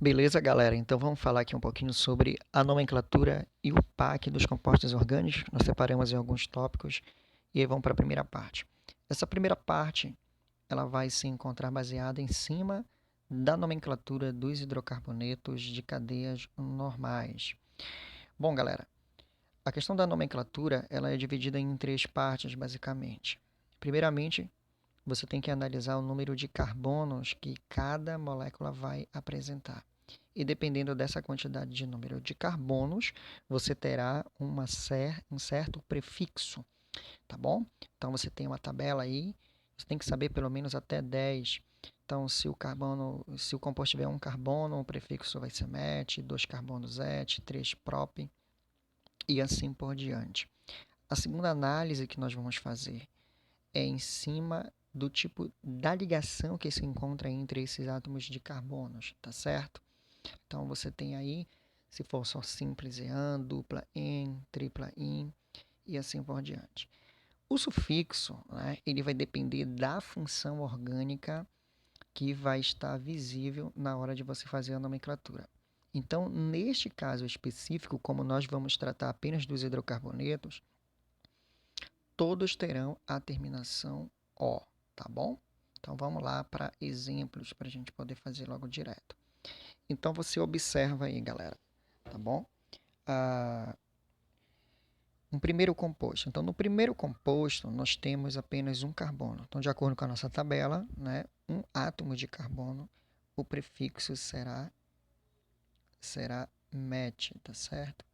Beleza, galera? Então vamos falar aqui um pouquinho sobre a nomenclatura e o PAC dos compostos orgânicos. Nós separamos em alguns tópicos e aí vamos para a primeira parte. Essa primeira parte, ela vai se encontrar baseada em cima da nomenclatura dos hidrocarbonetos de cadeias normais. Bom, galera, a questão da nomenclatura, ela é dividida em três partes, basicamente. Primeiramente, você tem que analisar o número de carbonos que cada molécula vai apresentar. E dependendo dessa quantidade de número de carbonos, você terá um certo prefixo, tá bom? Então você tem uma tabela aí, você tem que saber pelo menos até 10. Então, se o composto tiver um carbono, o prefixo vai ser met, 2 carbonos et, 3 prop e assim por diante. A segunda análise que nós vamos fazer é em cima do tipo da ligação que se encontra entre esses átomos de carbonos, tá certo? Então você tem aí, se for só simples EAN, dupla EN, tripla IN e assim por diante. O sufixo, né, ele vai depender da função orgânica que vai estar visível na hora de você fazer a nomenclatura. Então, neste caso específico, como nós vamos tratar apenas dos hidrocarbonetos, todos terão a terminação O, tá bom? Então vamos lá para exemplos para a gente poder fazer logo direto. Então você observa aí, galera, tá bom? Um primeiro composto. Então no primeiro composto nós temos apenas um carbono. Então de acordo com a nossa tabela, né, um átomo de carbono, o prefixo será met, tá certo?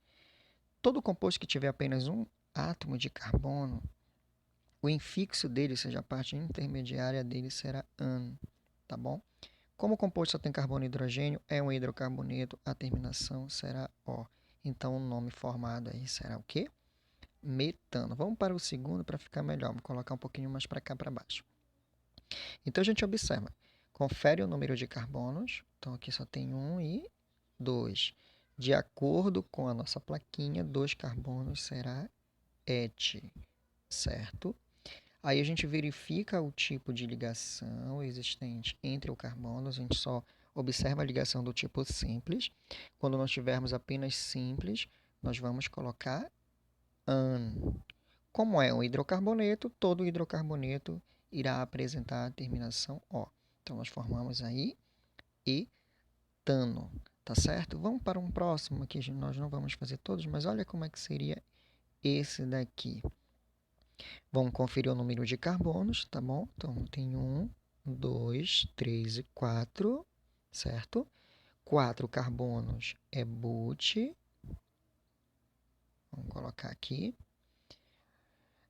Todo composto que tiver apenas um átomo de carbono, o infixo dele, ou seja, a parte intermediária dele será an, tá bom? Como o composto só tem carbono e hidrogênio, é um hidrocarboneto, a terminação será O. Então o nome formado aí será o quê? Metano. Vamos para o segundo para ficar melhor. Vou colocar um pouquinho mais para cá para baixo. Então a gente observa. Confere o número de carbonos. Então aqui só tem 1 e 2. De acordo com a nossa plaquinha, 2 carbonos será et, certo? Aí a gente verifica o tipo de ligação existente entre o carbono, a gente só observa a ligação do tipo simples. Quando nós tivermos apenas simples, nós vamos colocar an. Como é um hidrocarboneto, todo hidrocarboneto irá apresentar a terminação O. Então nós formamos aí etano, tá certo? Vamos para um próximo aqui, nós não vamos fazer todos, mas olha como é que seria esse daqui. Vamos conferir o número de carbonos, tá bom? Então, tem 1, 2, 3 e 4, certo? 4 carbonos é but. Vamos colocar aqui.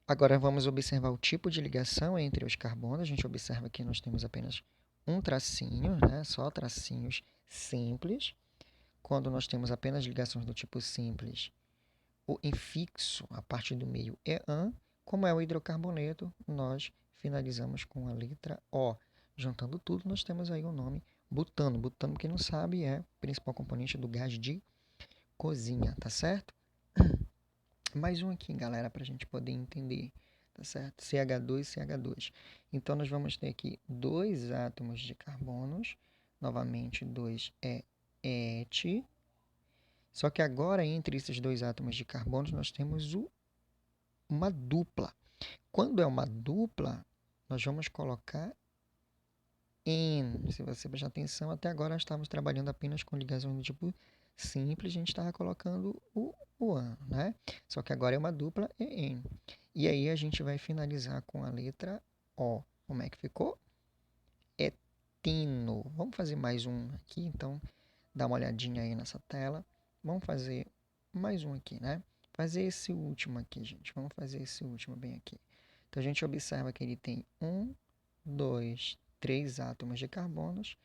Agora, vamos observar o tipo de ligação entre os carbonos. A gente observa que nós temos apenas um tracinho, né? Só tracinhos simples. Quando nós temos apenas ligações do tipo simples, o infixo, a parte do meio, é an. Como é o hidrocarboneto, nós finalizamos com a letra O. Juntando tudo, nós temos aí o nome butano. Butano, quem não sabe, é o principal componente do gás de cozinha, tá certo? Mais um aqui, galera, para a gente poder entender, tá certo? CH2, CH2. Então, nós vamos ter aqui dois átomos de carbonos. Novamente, 2 é et. Só que agora, entre esses dois átomos de carbono, nós temos uma dupla. Quando é uma dupla, nós vamos colocar en. Se você prestar atenção, até agora nós estávamos trabalhando apenas com ligações do tipo simples, a gente estava colocando o an, né? Só que agora é uma dupla en. E aí a gente vai finalizar com a letra O. Como é que ficou? Etino. Vamos fazer mais um aqui, então dá uma olhadinha aí nessa tela. Vamos fazer mais um aqui, né? Fazer esse último aqui, gente. Vamos fazer esse último bem aqui. Então a gente observa que ele tem 1, 2, 3 átomos de carbonos,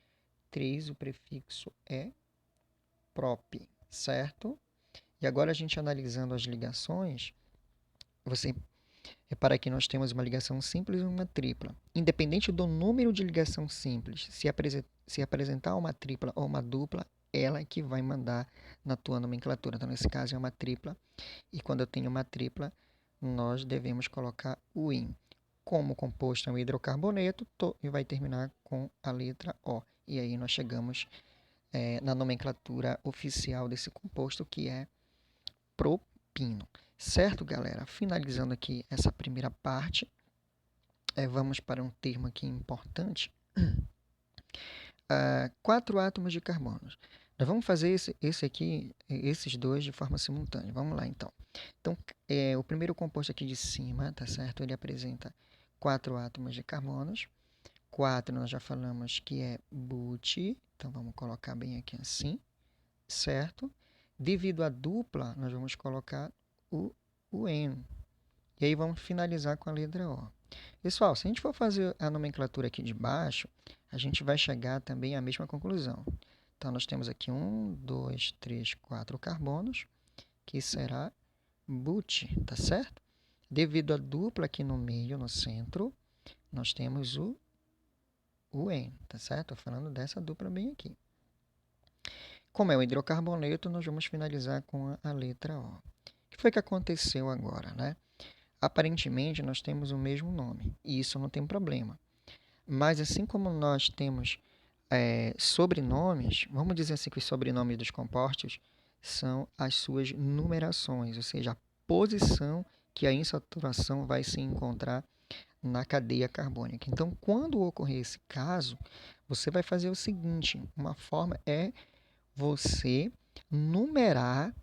3 o prefixo é prop, certo? E agora a gente analisando as ligações, você repara que nós temos uma ligação simples e uma tripla. Independente do número de ligação simples, se apresentar uma tripla ou uma dupla, ela é que vai mandar na tua nomenclatura. Então, nesse caso, é uma tripla. E quando eu tenho uma tripla, nós devemos colocar o IN. Como o composto é um hidrocarboneto, e vai terminar com a letra O. E aí nós chegamos na nomenclatura oficial desse composto, que é propino. Certo, galera? Finalizando aqui essa primeira parte, vamos para um termo aqui importante. 4 átomos de carbono. Nós vamos fazer esses dois de forma simultânea. Vamos lá, então. Então, o primeiro composto aqui de cima, tá certo? Ele apresenta 4 átomos de carbonos. 4 nós já falamos que é but, então vamos colocar bem aqui assim, certo? Devido à dupla, nós vamos colocar o N. E aí vamos finalizar com a letra O. Pessoal, se a gente for fazer a nomenclatura aqui de baixo, a gente vai chegar também à mesma conclusão. Então, nós temos aqui 1, 2, 3, 4 carbonos, que será but, tá certo? Devido à dupla aqui no meio, no centro, nós temos o N, tá certo? Estou falando dessa dupla bem aqui. Como é o hidrocarboneto, nós vamos finalizar com a letra O. O que foi que aconteceu agora, né? Aparentemente, nós temos o mesmo nome, e isso não tem problema. Mas, assim como nós temos sobrenomes, vamos dizer assim que os sobrenomes dos compostos são as suas numerações, ou seja, a posição que a insaturação vai se encontrar na cadeia carbônica. Então, quando ocorrer esse caso, você vai fazer o seguinte, uma forma é você numerar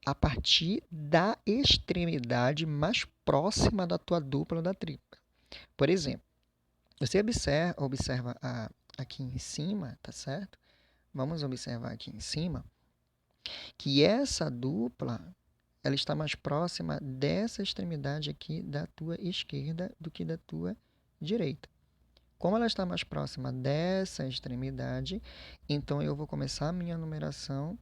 a partir da extremidade mais próxima da tua dupla ou da tripla. Por exemplo, você observa aqui em cima, tá certo? Vamos observar aqui em cima que essa dupla ela está mais próxima dessa extremidade aqui da tua esquerda do que da tua direita. Como ela está mais próxima dessa extremidade, então eu vou começar a minha numeração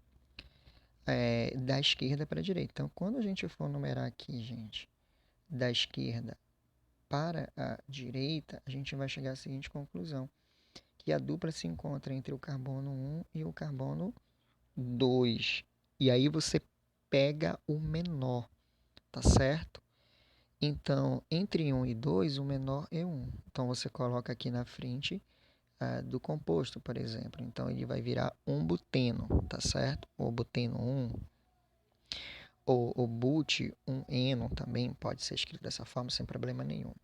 da esquerda para a direita. Então, quando a gente for numerar aqui, gente, da esquerda para a direita, a gente vai chegar à seguinte conclusão, que a dupla se encontra entre o carbono 1 e o carbono 2. E aí você pega o menor, tá certo? Então, entre 1 e 2, o menor é 1. Então, você coloca aqui na frente do composto, por exemplo. Então, ele vai virar um buteno, tá certo? Ou buteno 1. Ou o but, um eno também pode ser escrito dessa forma, sem problema nenhum.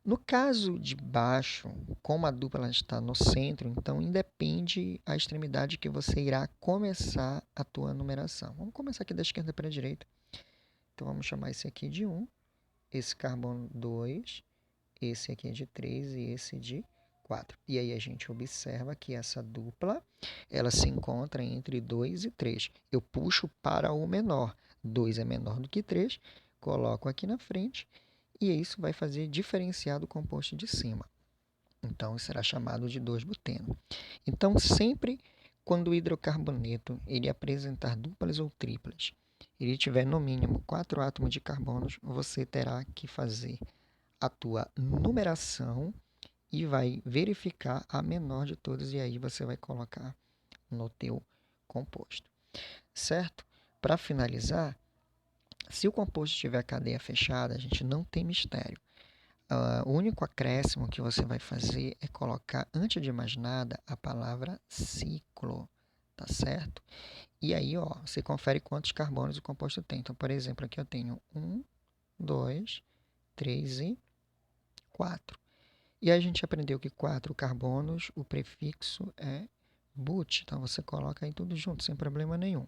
No caso de baixo, como a dupla está no centro, então independe a extremidade que você irá começar a tua numeração. Vamos começar aqui da esquerda para a direita. Então, vamos chamar esse aqui de 1, esse carbono 2, esse aqui é de 3 e esse de 4. E aí a gente observa que essa dupla ela se encontra entre 2 e 3. Eu puxo para o menor. 2 é menor do que 3, coloco aqui na frente e isso vai fazer diferenciar do composto de cima. Então, será chamado de 2-buteno. Então, sempre quando o hidrocarboneto ele apresentar duplas ou triplas, ele tiver no mínimo 4 átomos de carbonos, você terá que fazer a tua numeração e vai verificar a menor de todas e aí você vai colocar no teu composto. Certo? Para finalizar, se o composto tiver a cadeia fechada, a gente não tem mistério. O único acréscimo que você vai fazer é colocar, antes de mais nada, a palavra ciclo, tá certo? E aí, ó, você confere quantos carbonos o composto tem. Então, por exemplo, aqui eu tenho 1, 2, 3 e 4. E aí a gente aprendeu que 4 carbonos, o prefixo é but. Então, você coloca aí tudo junto, sem problema nenhum.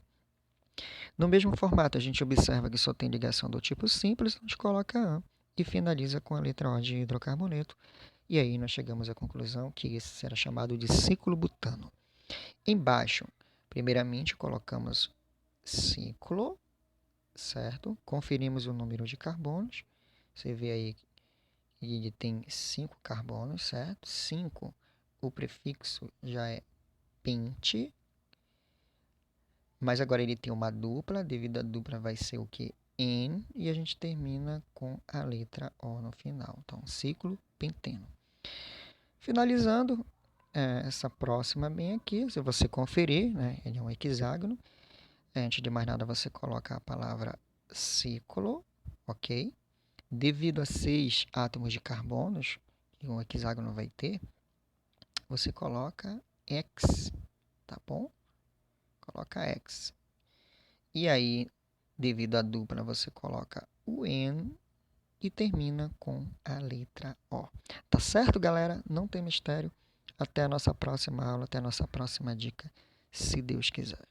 No mesmo formato, a gente observa que só tem ligação do tipo simples, a gente coloca AN e finaliza com a letra O de hidrocarboneto. E aí nós chegamos à conclusão que esse será chamado de ciclo butano. Embaixo, primeiramente, colocamos ciclo, certo? Conferimos o número de carbonos. Você vê aí que ele tem 5 carbonos, certo? 5, o prefixo já é pente. Mas agora ele tem uma dupla, devido à dupla vai ser o que? N, e a gente termina com a letra O no final. Então, ciclo penteno. Finalizando essa próxima bem aqui, se você conferir, né, ele é um hexágono. Antes de mais nada, você coloca a palavra ciclo, ok? Devido a 6 átomos de carbonos que um hexágono vai ter, você coloca X, tá bom? coloca X. E aí, devido à dupla, você coloca o N e termina com a letra O. Tá certo, galera? Não tem mistério. Até a nossa próxima aula, até a nossa próxima dica, se Deus quiser.